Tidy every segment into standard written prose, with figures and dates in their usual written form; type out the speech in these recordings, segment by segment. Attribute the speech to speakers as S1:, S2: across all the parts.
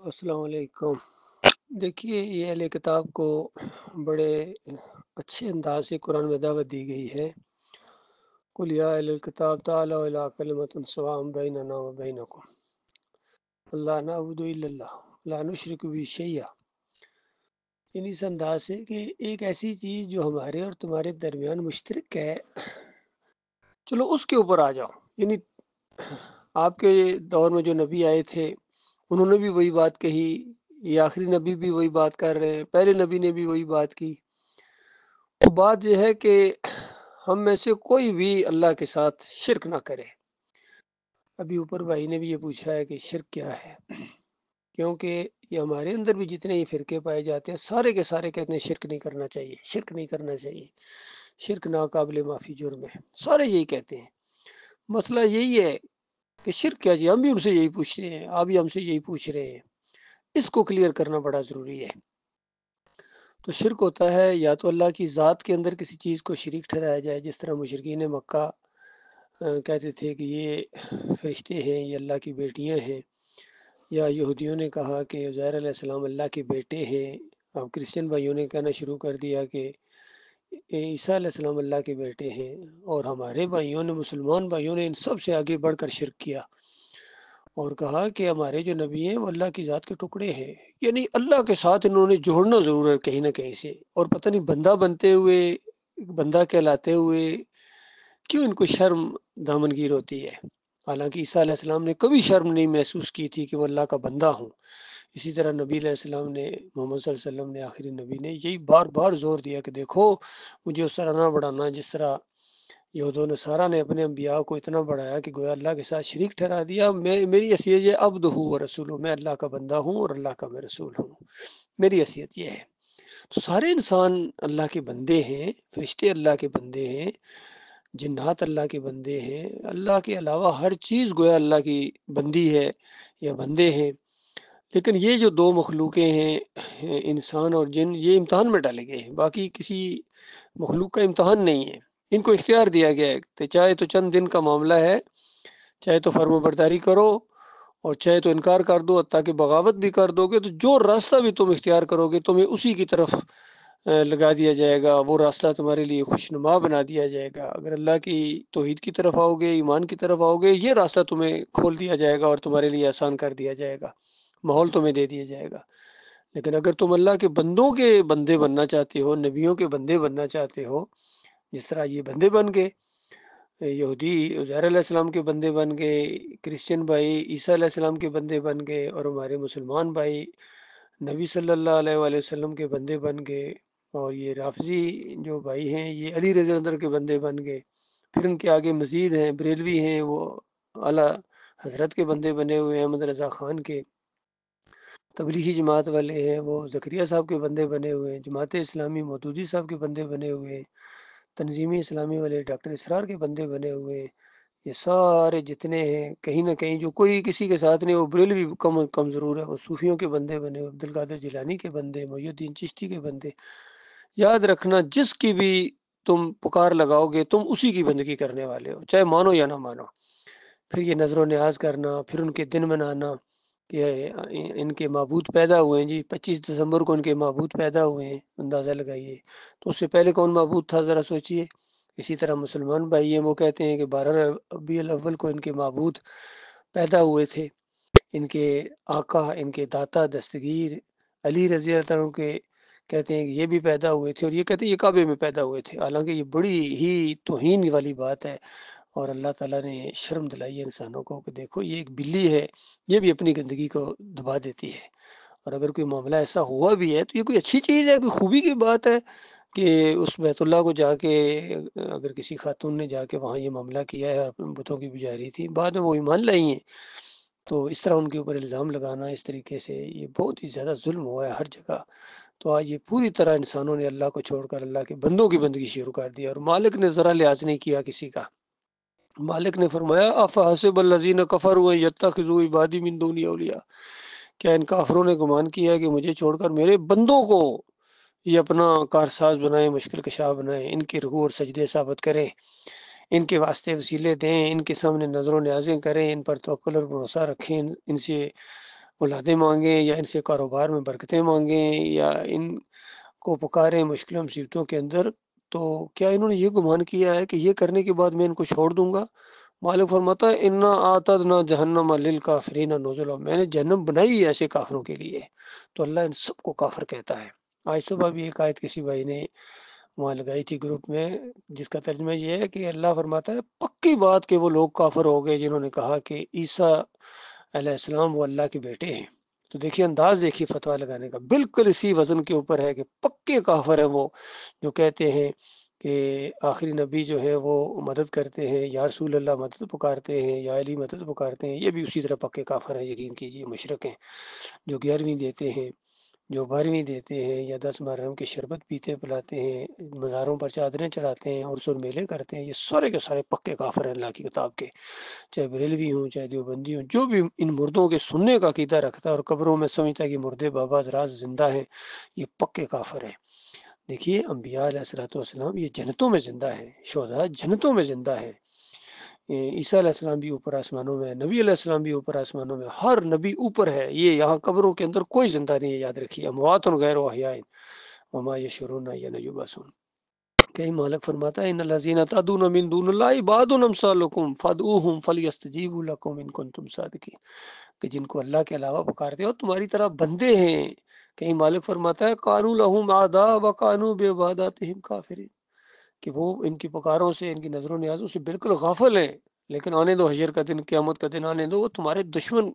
S1: السلام علیکم۔ دیکھیے یہ اہل کتاب کو بڑے اچھے انداز سے قرآن میں دعوت دی گئی ہے۔ قل یا اہل الکتاب تعالوا الی کلمۃ سواء بیننا وبینکم اللہ نعبد الا اللہ لا نشرک به شیئا، یعنی اس انداز سے کہ ایک ایسی چیز جو ہمارے اور تمہارے درمیان مشترک ہے، چلو اس کے اوپر آ جاؤ۔ یعنی آپ کے دور میں جو نبی آئے تھے انہوں نے بھی وہی بات کہی، یہ آخری نبی بھی وہی بات کر رہے ہیں، پہلے نبی نے بھی وہی بات کی۔ تو بات یہ ہے کہ ہم میں سے کوئی بھی اللہ کے ساتھ شرک نہ کرے۔ ابھی اوپر بھائی نے بھی یہ پوچھا ہے کہ شرک کیا ہے، کیونکہ یہ ہمارے اندر بھی جتنے ہی فرقے پائے جاتے ہیں سارے کے سارے کہتے ہیں شرک نہیں کرنا چاہیے، شرک نہیں کرنا چاہیے، شرک ناقابل معافی جرم ہے، سارے یہی کہتے ہیں۔ مسئلہ یہی ہے کہ شرک کیا جی، ہم بھی ان سے یہی پوچھ رہے ہیں، آپ بھی ہم سے یہی پوچھ رہے ہیں، اس کو کلیئر کرنا بڑا ضروری ہے۔ تو شرک ہوتا ہے یا تو اللہ کی ذات کے اندر کسی چیز کو شریک ٹھہرایا جائے، جس طرح مشرکین مکہ کہتے تھے کہ یہ فرشتے ہیں، یہ اللہ کی بیٹیاں ہیں، یا یہودیوں نے کہا کہ عزیر علیہ السلام اللہ کے بیٹے ہیں۔ اب کرسچن بھائیوں نے کہنا شروع کر دیا کہ عیسیٰ علیہ السلام اللہ کے بیٹے ہیں، اور ہمارے بھائیوں نے، مسلمان بھائیوں نے ان سب سے آگے بڑھ کر شرک کیا اور کہا کہ ہمارے جو نبی ہیں وہ اللہ کی ذات کے ٹکڑے ہیں، یعنی اللہ کے ساتھ انہوں نے جوڑنا ضرور ہے کہیں نہ کہیں سے، اور پتہ نہیں بندہ بنتے ہوئے، بندہ کہلاتے ہوئے کیوں ان کو شرم دامنگیر ہوتی ہے۔ حالانکہ عیسیٰ علیہ السلام نے کبھی شرم نہیں محسوس کی تھی کہ وہ اللہ کا بندہ ہوں۔ اسی طرح نبی علیہ السلام نے، محمد صلی اللہ علیہ وسلم نے، آخری نبی نے یہی بار بار زور دیا کہ دیکھو مجھے اس طرح نہ بڑھانا جس طرح یہود و نصارہ نے اپنے انبیاء کو اتنا بڑھایا کہ گویا اللہ کے ساتھ شریک ٹھہرا دیا۔ میری حیثیت یہ عبد ہوں و رسول ہوں، میں اللہ کا بندہ ہوں اور اللہ کا میں رسول ہوں، میری حیثیت یہ ہے۔ تو سارے انسان اللہ کے بندے ہیں، فرشتے اللہ کے بندے ہیں، جنات اللہ کے بندے ہیں، اللہ کے علاوہ ہر چیز گویا اللہ کی بندی ہے یا بندے ہیں۔ لیکن یہ جو دو مخلوقیں ہیں، انسان اور جن، یہ امتحان میں ڈالے گئے ہیں، باقی کسی مخلوق کا امتحان نہیں ہے۔ ان کو اختیار دیا گیا ہے کہ چاہے تو چند دن کا معاملہ ہے، چاہے تو فرما برداری کرو اور چاہے تو انکار کر دو، تاکہ بغاوت بھی کر دو گے تو جو راستہ بھی تم اختیار کرو گے تمہیں اسی کی طرف لگا دیا جائے گا، وہ راستہ تمہارے لیے خوشنما بنا دیا جائے گا۔ اگر اللہ کی توحید کی طرف آؤ گے، ایمان کی طرف آؤ گے، یہ راستہ تمہیں کھول دیا جائے گا اور تمہارے لیے آسان کر دیا جائے گا، ماحول تمہیں دے دیا جائے گا۔ لیکن اگر تم اللہ کے بندوں کے بندے بننا چاہتے ہو، نبیوں کے بندے بننا چاہتے ہو، جس طرح یہ بندے بن گئے، یہودی عزیر علیہ السلام کے بندے بن گئے، کرسچن بھائی عیسیٰ علیہ السلام کے بندے بن گئے، اور ہمارے مسلمان بھائی نبی صلی اللہ علیہ وآلہ وسلم کے بندے بن گئے، اور یہ رافضی جو بھائی ہیں یہ علی رضی اللہ عنہ کے بندے بن گئے۔ پھر ان کے آگے مزید ہیں، بریلوی ہیں، وہ اعلیٰ حضرت کے بندے بنے ہوئے ہیں، احمد رضا خان کے۔ تبلیغی جماعت والے ہیں، وہ زکریا صاحب کے بندے بنے ہوئے ہیں، جماعت اسلامی مودودی صاحب کے بندے بنے ہوئے ہیں، تنظیمی اسلامی والے ڈاکٹر اسرار کے بندے بنے ہوئے ہیں۔ یہ سارے جتنے ہیں کہیں نہ کہیں جو کوئی کسی کے ساتھ نہیں، وہ بریلوی کم ضرور ہے، وہ صوفیوں کے بندے بنے ہوئے، عبد القادر جیلانی کے بندے، محی الدین چشتی کے بندے۔ یاد رکھنا جس کی بھی تم پکار لگاؤ گے تم اسی کی بندگی کرنے والے ہو، چاہے مانو یا نہ مانو۔ پھر یہ نظر و نیاز کرنا، پھر ان کے دن منانا کہ ان کے معبود پیدا ہوئے ہیں، جی 25 دسمبر کو ان کے معبود پیدا ہوئے ہیں، اندازہ لگائیے۔ تو اس سے پہلے کون معبود تھا ذرا سوچئے۔ اسی طرح مسلمان بھائی ہیں، وہ کہتے ہیں کہ 12 ربیع الاول کو ان کے معبود پیدا ہوئے تھے، ان کے آقا، ان کے داتا دستگیر علی رضی اللہ عنہ کے کہتے ہیں کہ یہ بھی پیدا ہوئے تھے، اور یہ کہتے ہیں یہ کعبے میں پیدا ہوئے تھے، حالانکہ یہ بڑی ہی توہین والی بات ہے۔ اور اللہ تعالیٰ نے شرم دلائی ہے انسانوں کو کہ دیکھو یہ ایک بلی ہے، یہ بھی اپنی گندگی کو دبا دیتی ہے۔ اور اگر کوئی معاملہ ایسا ہوا بھی ہے تو یہ کوئی اچھی چیز ہے، کوئی خوبی کی بات ہے کہ اس بیت اللہ کو جا کے اگر کسی خاتون نے جا کے وہاں یہ معاملہ کیا ہے، بتوں کی پجاری تھی، بعد میں وہ ایمان لائی ہیں، تو اس طرح ان کے اوپر الزام لگانا اس طریقے سے یہ بہت ہی زیادہ ظلم ہوا ہے ہر جگہ۔ تو آج یہ پوری طرح انسانوں نے اللہ کو چھوڑ کر اللہ کے بندوں کی بندگی شروع کر دیا، اور مالک نے ذرا لحاظ نہیں کیا کسی کا۔ مالک نے فرمایا افحسب الذین کفروا یتخذوا عبادی من دونی اولیاء، کیا ان کافروں نے گمان کیا کہ مجھے چھوڑ کر میرے بندوں کو یہ اپنا کارساز بنائیں، مشکل کشا بنائیں، ان کے رکوع اور سجدے ثابت کریں، ان کے واسطے وسیلے دیں، ان کے سامنے نظر و نیازیں کریں، ان پر توکل اور بھروسہ رکھیں، ان سے اولادیں مانگیں یا ان سے کاروبار میں برکتیں مانگیں یا ان کو پکاریں مشکلوں مصیبتوں کے اندر، تو کیا انہوں نے یہ گمان کیا ہے کہ یہ کرنے کے بعد میں ان کو چھوڑ دوں گا؟ مالک فرماتا ہے انا اعتدنا جہنم للکافرین نزلا، میں نے جہنم بنائی ہے ایسے کافروں کے لیے۔ تو اللہ ان سب کو کافر کہتا ہے۔ آج صبح بھی ایک آیت کسی بھائی نے وہاں لگائی تھی گروپ میں، جس کا ترجمہ یہ ہے کہ اللہ فرماتا ہے پکی بات کہ وہ لوگ کافر ہو گئے جنہوں نے کہا کہ عیسیٰ علیہ السلام وہ اللہ کے بیٹے ہیں۔ تو دیکھیے انداز، دیکھیے فتویٰ لگانے کا بالکل اسی وزن کے اوپر ہے کہ پکے کافر ہیں وہ جو کہتے ہیں کہ آخری نبی جو ہے وہ مدد کرتے ہیں، یا رسول اللہ مدد پکارتے ہیں، یا علی مدد پکارتے ہیں، یہ بھی اسی طرح پکے کافر ہیں، یقین کیجیے مشرک ہیں۔ جو 11ویں دیتے ہیں، جو 12ویں دیتے ہیں، یا 10 محرم کی شربت پیتے پلاتے ہیں، مزاروں پر چادریں چڑھاتے ہیں اور سر میلے کرتے ہیں، یہ سارے کے سارے پکے کافر ہیں اللہ کی کتاب کے، چاہے بریلوی ہوں چاہے دیوبندی ہوں، جو بھی ان مردوں کے سننے کا عقیدہ رکھتا ہے اور قبروں میں سمجھتا ہے کہ مردے بابا راز زندہ ہیں، یہ پکے کافر ہیں۔ دیکھیے انبیاء علیہ الصلوۃ والسلام یہ جنتوں میں زندہ ہیں، شہداء جنتوں میں زندہ ہیں، عیسیٰ علیہ السلام بھی اوپر آسمانوں میں، نبی علیہ السلام بھی اوپر آسمانوں میں، ہر نبی اوپر ہے، یہ یہاں قبروں کے اندر کوئی زندہ نہیں ہے، یاد رکھیے اموات غیر احیاء وما یشعرون ایان یبعثون۔ کہیں مالک فرماتا ہے ان الذین تدعون من دون اللہ عباد امثالکم فادعوہم فلیستجیبوا لکم ان کنتم صادقین، کہ جن کو اللہ کے علاوہ پکارتے ہو تمہاری طرح بندے ہیں۔ کہیں مالک فرماتا ہے قالوا لهم اعداء وكانوا بعباداتهم کافرین، کہ وہ ان کی پکاروں سے، ان کی نظر و نیازوں سے بالکل غافل ہیں، لیکن آنے دو حشر کا دن، قیامت کا دن آنے دو، وہ تمہارے دشمن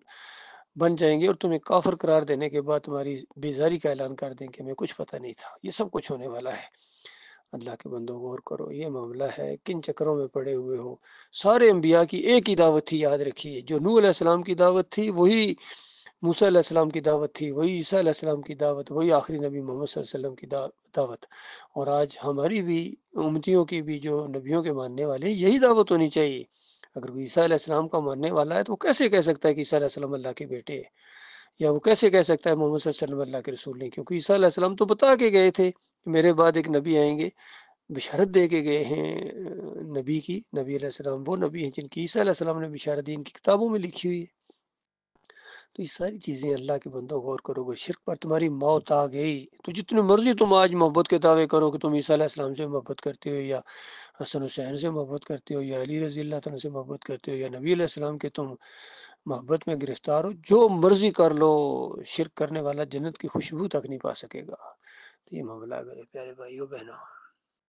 S1: بن جائیں گے اور تمہیں کافر قرار دینے کے بعد تمہاری بیزاری کا اعلان کر دیں کہ ہمیں کچھ پتہ نہیں تھا۔ یہ سب کچھ ہونے والا ہے۔ اللہ کے بندوں غور کرو، یہ معاملہ ہے، کن چکروں میں پڑے ہوئے ہو۔ سارے انبیاء کی ایک ہی دعوت تھی، یاد رکھیے، جو نوح علیہ السلام کی دعوت تھی وہی موسیٰ علیہ السلام کی دعوت تھی، وہی عیسیٰ علیہ السلام کی دعوت، وہی آخری نبی محمد صلی اللہ علیہ وسلم کی دعوت۔ اور آج ہماری بھی امتیوں کی بھی جو نبیوں کے ماننے والے یہی دعوت ہونی چاہیے۔ اگر کوئی عیسیٰ علیہ السلام کا ماننے والا ہے تو وہ کیسے کہہ سکتا ہے کہ عیسیٰ علیہ السلام اللہ کے بیٹے ہیں، یا وہ کیسے کہہ سکتا ہے محمد صلی اللہ علیہ وسلم اللہ کے رسول نہیں؟ کیونکہ عیسیٰ علیہ السلام تو بتا کے گئے تھے کہ میرے بعد ایک نبی آئیں گے، بشارت دے کے گئے ہیں نبی کی۔ نبی علیہ السلام وہ نبی ہیں جن کی عیسیٰ علیہ السلام نے بشارت دی، ان کی کتابوں میں لکھی ہوئی ہے۔ تو یہ ساری چیزیں اللہ کے بندوں غور کرو گے، شرک پر تمہاری موت آ گئی تو جتنی مرضی تم آج محبت کے دعوے کرو کہ تم عیسیٰ علیہ السلام سے محبت کرتے ہو، یا حسن حسین سے محبت کرتے ہو، یا علی رضی اللہ تعالیٰ سے محبت کرتے ہو، یا نبی علیہ السلام کے تم محبت میں گرفتار ہو، جو مرضی کر لو، شرک کرنے والا جنت کی خوشبو تک نہیں پا سکے گا۔ تو یہ معاملہ ہے میرے پیارے بھائیو بہنوں۔